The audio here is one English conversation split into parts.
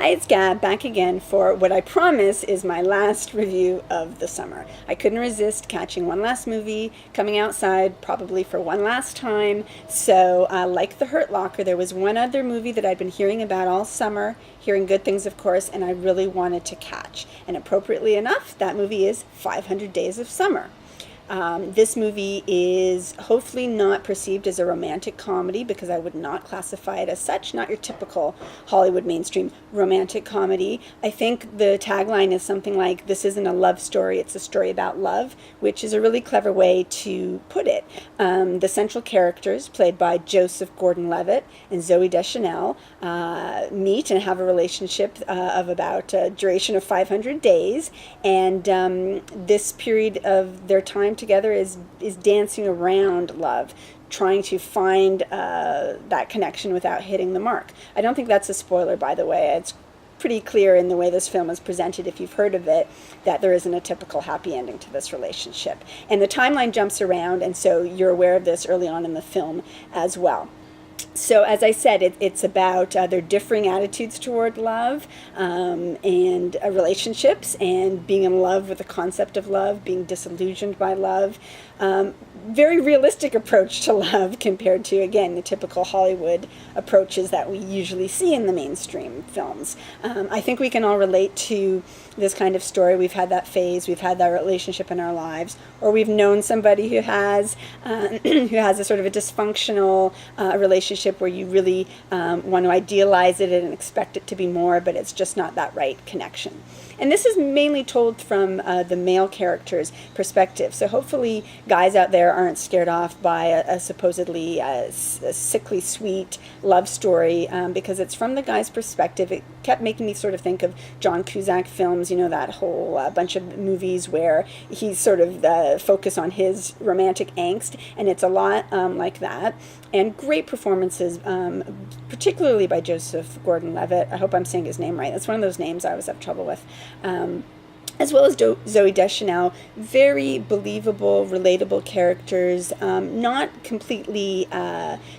Hi, it's Gab, back again for what I promise is my last review of the summer. I couldn't resist catching one last movie, coming outside probably for one last time. So, like The Hurt Locker, there was one other movie that I'd been hearing about all summer, hearing good things, of course, and I really wanted to catch. And appropriately enough, that movie is 500 Days of Summer. This movie is hopefully not perceived as a romantic comedy, because I would not classify it as such, not your typical Hollywood mainstream romantic comedy. I think the tagline is something like, this isn't a love story, it's a story about love, which is a really clever way to put it. The central characters, played by Joseph Gordon-Levitt and Zooey Deschanel, meet and have a relationship of about a duration of 500 days, and this period of their time together is dancing around love, trying to find that connection without hitting the mark. I don't think that's a spoiler, by the way. It's pretty clear in the way this film is presented, if you've heard of it, that there isn't a typical happy ending to this relationship. And the timeline jumps around, and so you're aware of this early on in the film as well. So, as I said, it's about their differing attitudes toward love and relationships, and being in love with the concept of love, being disillusioned by love. Very realistic approach to love compared to, again, the typical Hollywood approaches that we usually see in the mainstream films. I think we can all relate to this kind of story. We've had that phase, we've had that relationship in our lives, or we've known somebody who has a sort of a dysfunctional relationship where you really want to idealize it and expect it to be more, but it's just not that right connection. And this is mainly told from the male character's perspective. So hopefully guys out there aren't scared off by a supposedly sickly sweet love story, because it's from the guy's perspective. It kept making me sort of think of John Cusack films, you know, that whole bunch of movies where he's sort of focused on his romantic angst, and it's a lot like that. And great performances, particularly by Joseph Gordon-Levitt. I hope I'm saying his name right. That's one of those names I always have trouble with. As well as Zooey Deschanel. Very believable, relatable characters, not completely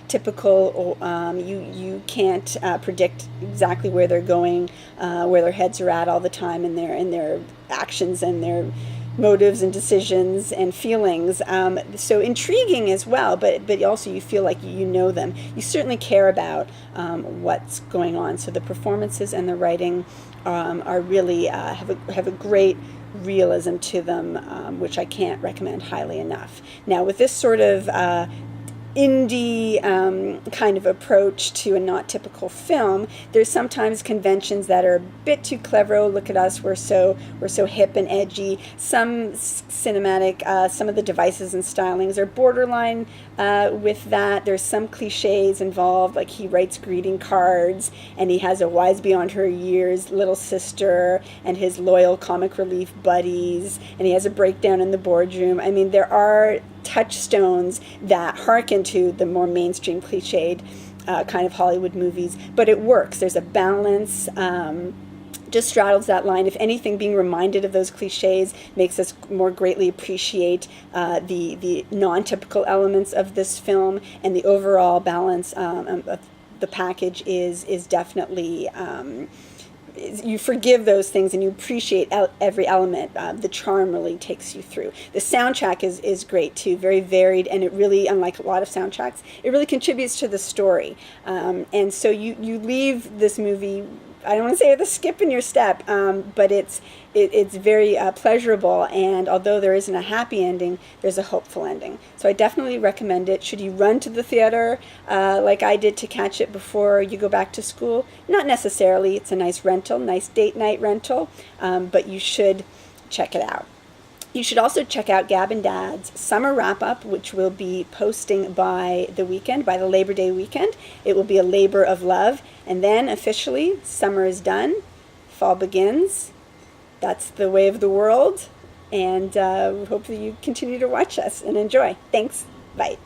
typical. You can't predict exactly where they're going, where their heads are at all the time in their actions and their motives and decisions and feelings. So intriguing as well, but also you feel like you know them. You certainly care about what's going on. So the performances and the writing are really have a great realism to them, which I can't recommend highly enough. Now, with this sort of indie kind of approach to a not typical film, there's sometimes conventions that are a bit too clever. Oh, look at us, we're so hip and edgy. Some cinematic, some of the devices and stylings are borderline with that. There's some cliches involved, like he writes greeting cards and he has a wise beyond her years little sister and his loyal comic relief buddies, and he has a breakdown in the boardroom. I mean, there are touchstones that harken to the more mainstream cliched kind of Hollywood movies, but it works. There's a balance, just straddles that line. If anything, being reminded of those cliches makes us more greatly appreciate the non-typical elements of this film, and the overall balance of the package is definitely you forgive those things and you appreciate every element. The charm really takes you through. The soundtrack is great too, very varied, and it really, unlike a lot of soundtracks, it really contributes to the story. And so you leave this movie, I don't want to say with a skip in your step, but it's very pleasurable, and although there isn't a happy ending, there's a hopeful ending. So I definitely recommend it. Should you run to the theater like I did to catch it before you go back to school? Not necessarily. It's a nice rental, nice date night rental, but you should check it out. You should also check out Gab and Dad's Summer Wrap-Up, which will be posting by the weekend, by the Labor Day weekend. It will be a labor of love. And then officially, summer is done, fall begins. That's the way of the world. And we hope that you continue to watch us and enjoy. Thanks. Bye.